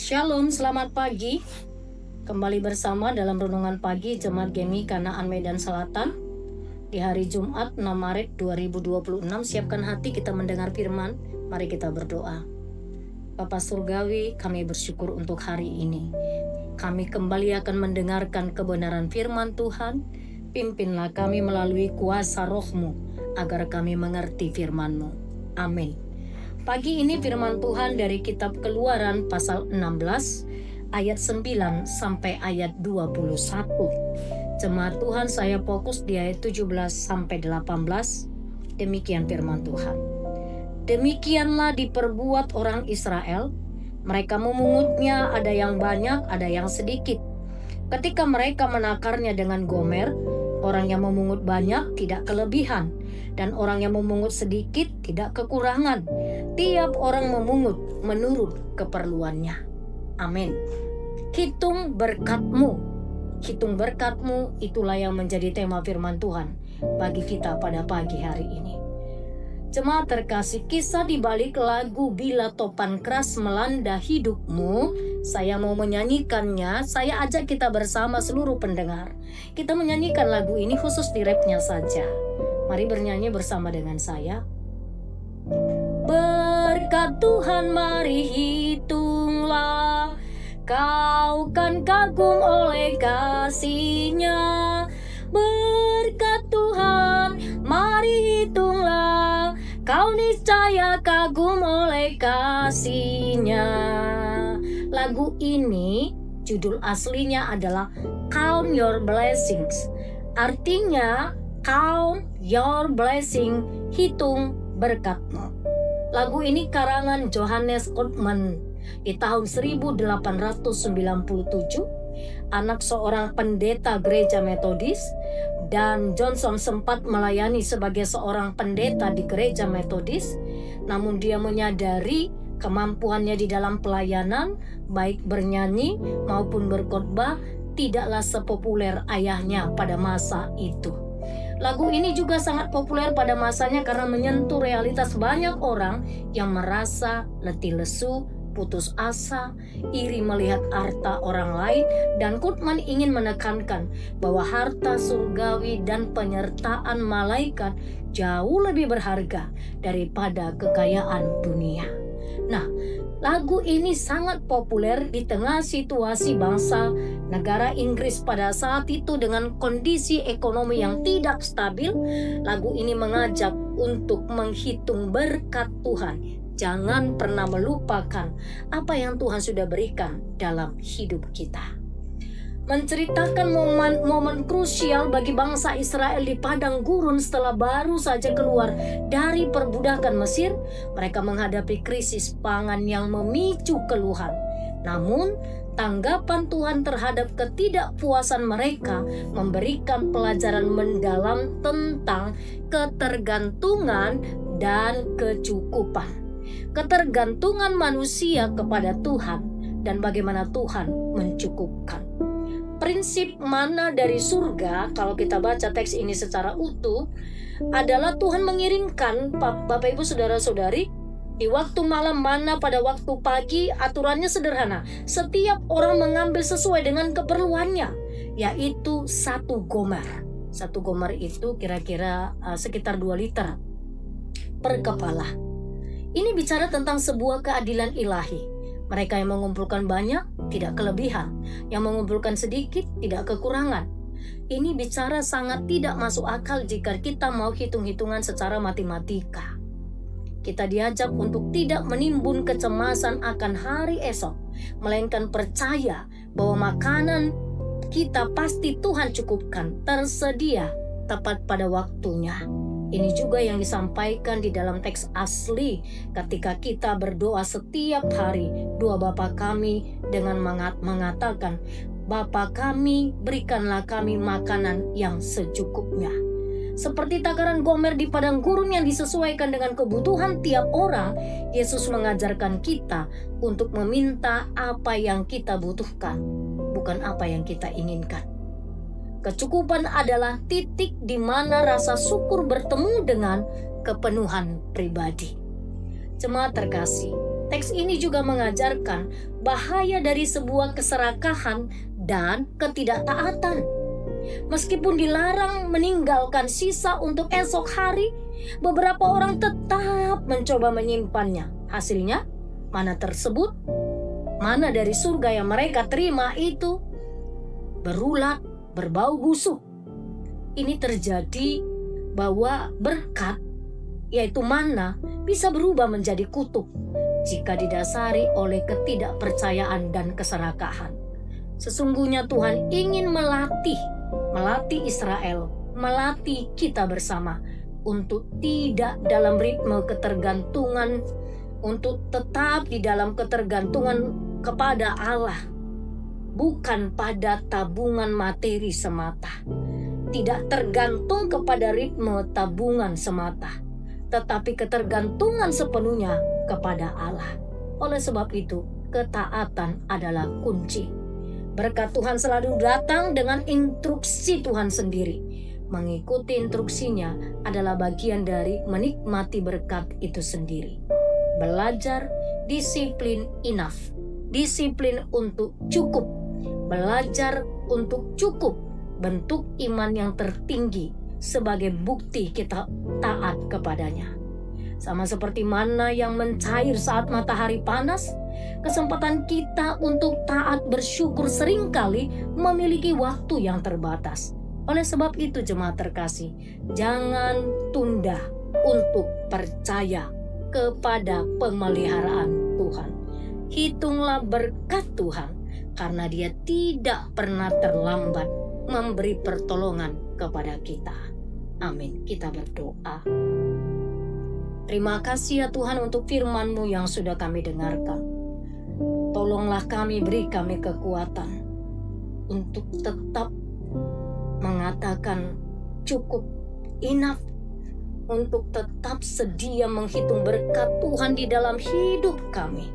Shalom, selamat pagi. Kembali bersama dalam renungan pagi Jemaat Gemi Kanaan Medan Selatan di hari Jumat 6 Maret 2026. Siapkan hati kita mendengar firman. Mari kita berdoa. Bapa Surgawi, kami bersyukur untuk hari ini. Kami kembali akan mendengarkan kebenaran firman Tuhan. Pimpinlah kami melalui kuasa Roh-Mu agar kami mengerti firman-Mu. Amin. Pagi ini firman Tuhan dari kitab Keluaran pasal 16 ayat 9 sampai ayat 21. Jemaat Tuhan, saya fokus di ayat 17 sampai 18. Demikian firman Tuhan. Demikianlah diperbuat orang Israel. Mereka memungutnya, ada yang banyak, ada yang sedikit. Ketika mereka menakarnya dengan Gomer, orang yang memungut banyak tidak kelebihan, dan orang yang memungut sedikit tidak kekurangan. Tiap orang memungut menurut keperluannya. Amin. Hitung berkat-Mu. Hitung berkat-Mu, itulah yang menjadi tema firman Tuhan bagi kita pada pagi hari ini. Jemaat terkasih, kisah di balik lagu Bila Topan Keras Melanda Hidupmu, saya mau menyanyikannya. Saya ajak kita bersama seluruh pendengar. Kita menyanyikan lagu ini khusus di rapnya saja. Mari bernyanyi bersama dengan saya. Berkat Tuhan mari hitunglah, kau kan kagum oleh kasih-Nya. Berkat Tuhan mari hitunglah, kau niscaya kagum oleh kasih-Nya. Lagu ini judul aslinya adalah Count Your Blessings. Artinya count your blessing, hitung berkatmu. Lagu ini karangan Johannes Ottman di tahun 1897, anak seorang pendeta gereja Metodis, dan Johnson sempat melayani sebagai seorang pendeta di gereja Metodis. Namun dia menyadari kemampuannya di dalam pelayanan, baik bernyanyi maupun berkhotbah, tidaklah sepopuler ayahnya pada masa itu. Lagu ini juga sangat populer pada masanya karena menyentuh realitas banyak orang yang merasa letih lesu, putus asa, iri melihat harta orang lain, dan Ottman ingin menekankan bahwa harta surgawi dan penyertaan malaikat jauh lebih berharga daripada kekayaan dunia. Nah, lagu ini sangat populer di tengah situasi bangsa negara Inggris pada saat itu dengan kondisi ekonomi yang tidak stabil. Lagu ini mengajak untuk menghitung berkat Tuhan. Jangan pernah melupakan apa yang Tuhan sudah berikan dalam hidup kita. Menceritakan momen krusial bagi bangsa Israel di padang gurun setelah baru saja keluar dari perbudakan Mesir. Mereka menghadapi krisis pangan yang memicu keluhan. Namun, tanggapan Tuhan terhadap ketidakpuasan mereka memberikan pelajaran mendalam tentang ketergantungan dan kecukupan. Ketergantungan manusia kepada Tuhan dan bagaimana Tuhan mencukupkan. Prinsip mana dari surga, kalau kita baca teks ini secara utuh, adalah Tuhan mengirimkan, Bapak Ibu Saudara-saudari, di waktu malam mana pada waktu pagi. Aturannya sederhana, setiap orang mengambil sesuai dengan keperluannya, yaitu 1 gomer. 1 gomer itu kira-kira sekitar 2 liter per kepala. Ini bicara tentang sebuah keadilan ilahi. Mereka yang mengumpulkan banyak tidak kelebihan, yang mengumpulkan sedikit tidak kekurangan. Ini bicara sangat tidak masuk akal jika kita mau hitung-hitungan secara matematika. Kita diajak untuk tidak menimbun kecemasan akan hari esok, melainkan percaya bahwa makanan kita pasti Tuhan cukupkan, tersedia tepat pada waktunya. Ini juga yang disampaikan di dalam teks asli ketika kita berdoa setiap hari. Doa Bapa kami dengan mengatakan, Bapa kami, berikanlah kami makanan yang secukupnya. Seperti takaran gomer di padang gurun yang disesuaikan dengan kebutuhan tiap orang, Yesus mengajarkan kita untuk meminta apa yang kita butuhkan, bukan apa yang kita inginkan. Kecukupan adalah titik di mana rasa syukur bertemu dengan kepenuhan pribadi. Jemaat terkasih, Teks ini juga mengajarkan bahaya dari sebuah keserakahan dan ketidaktaatan. Meskipun dilarang meninggalkan sisa untuk esok hari, beberapa orang tetap mencoba menyimpannya. Hasilnya, mana tersebut, mana dari surga yang mereka terima itu berulat, berbau busuk. Ini terjadi bahwa berkat, yaitu mana, bisa berubah menjadi kutuk jika didasari oleh ketidakpercayaan dan keserakahan. Sesungguhnya Tuhan ingin melatih Israel, melatih kita bersama untuk tidak dalam ritme ketergantungan, untuk tetap di dalam ketergantungan kepada Allah, bukan pada tabungan materi semata. Tidak tergantung kepada ritme tabungan semata, tetapi ketergantungan sepenuhnya kepada Allah. Oleh sebab itu, ketaatan adalah kunci. Berkat Tuhan selalu datang dengan instruksi Tuhan sendiri. Mengikuti instruksinya adalah bagian dari menikmati berkat itu sendiri. Belajar disiplin enough, disiplin untuk cukup, belajar untuk cukup, bentuk iman yang tertinggi sebagai bukti kita taat kepadanya. Sama seperti mana yang mencair saat matahari panas, kesempatan kita untuk taat bersyukur seringkali memiliki waktu yang terbatas. Oleh sebab itu jemaat terkasih, jangan tunda untuk percaya kepada pemeliharaan Tuhan. Hitunglah berkat Tuhan, karena Dia tidak pernah terlambat memberi pertolongan kepada kita. Amin. Kita berdoa. Terima kasih ya Tuhan untuk firman-Mu yang sudah kami dengarkan. Tolonglah kami, beri kami kekuatan untuk tetap mengatakan cukup, enough, untuk tetap sedia menghitung berkat Tuhan di dalam hidup kami.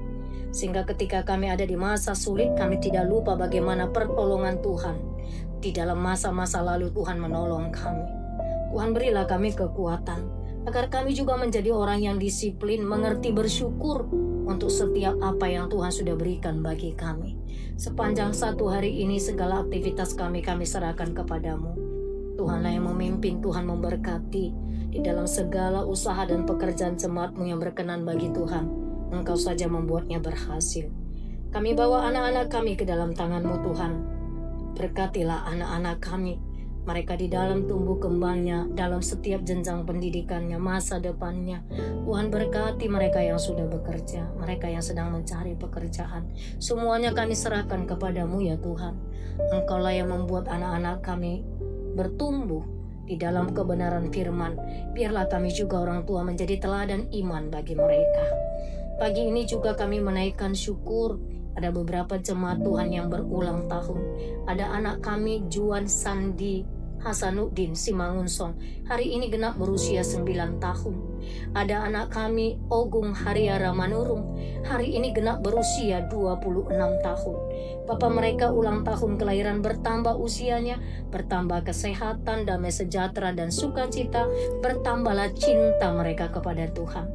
Sehingga ketika kami ada di masa sulit, kami tidak lupa bagaimana pertolongan Tuhan. Di dalam masa-masa lalu Tuhan menolong kami. Tuhan berilah kami kekuatan agar kami juga menjadi orang yang disiplin, mengerti bersyukur untuk setiap apa yang Tuhan sudah berikan bagi kami. Sepanjang satu hari ini segala aktivitas kami serahkan kepadamu. Tuhanlah yang memimpin, Tuhan memberkati di dalam segala usaha dan pekerjaan jemaat-Mu yang berkenan bagi Tuhan. Engkau saja membuatnya berhasil. Kami bawa anak-anak kami ke dalam tangan-Mu Tuhan. Berkatilah anak-anak kami, mereka di dalam tumbuh kembangnya, dalam setiap jenjang pendidikannya, masa depannya. Tuhan berkati mereka yang sudah bekerja, mereka yang sedang mencari pekerjaan. Semuanya kami serahkan kepadamu ya Tuhan. Engkaulah yang membuat anak-anak kami bertumbuh di dalam kebenaran firman. Biarlah kami juga orang tua menjadi teladan iman bagi mereka. Pagi ini juga kami menaikkan syukur. Ada beberapa jemaat Tuhan yang berulang tahun. Ada anak kami Juan Sandi Hasanuddin Simangunsong, hari ini genap berusia 9 tahun. Ada anak kami Ogung Hariara Manurung, hari ini genap berusia 26 tahun. Bapak mereka ulang tahun kelahiran, bertambah usianya, bertambah kesehatan, damai sejahtera dan sukacita, bertambahlah cinta mereka kepada Tuhan.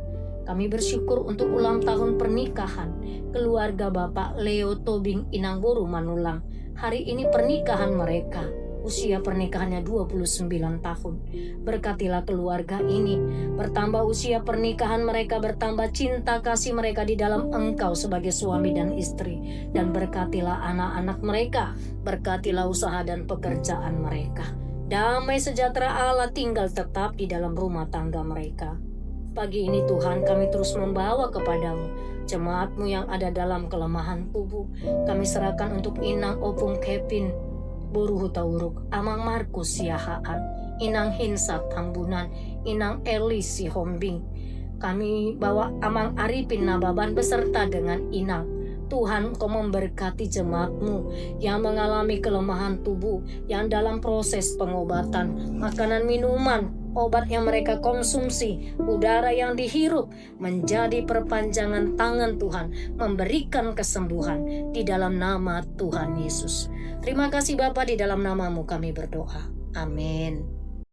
Kami bersyukur untuk ulang tahun pernikahan keluarga Bapak Leo Tobing Inangboru Manulang. Hari ini pernikahan mereka, usia pernikahannya 29 tahun. Berkatilah keluarga ini, bertambah usia pernikahan mereka, bertambah cinta kasih mereka di dalam Engkau sebagai suami dan istri. Dan berkatilah anak-anak mereka, berkatilah usaha dan pekerjaan mereka. Damai sejahtera Allah tinggal tetap di dalam rumah tangga mereka. Pagi ini Tuhan, kami terus membawa kepadamu jemaat-Mu yang ada dalam kelemahan tubuh. Kami serahkan untuk Inang Opung Kevin Boru Hutauruk, Amang Markus Siahaan, Inang Hinsat Tambunan, Inang Elis Sihombing. Kami bawa Amang Arifin Nababan beserta dengan Inang. Tuhan, Kau memberkati jemaat-Mu yang mengalami kelemahan tubuh, yang dalam proses pengobatan, makanan minuman, obat yang mereka konsumsi, udara yang dihirup, menjadi perpanjangan tangan Tuhan, memberikan kesembuhan di dalam nama Tuhan Yesus. Terima kasih Bapa, di dalam nama-Mu kami berdoa. Amin.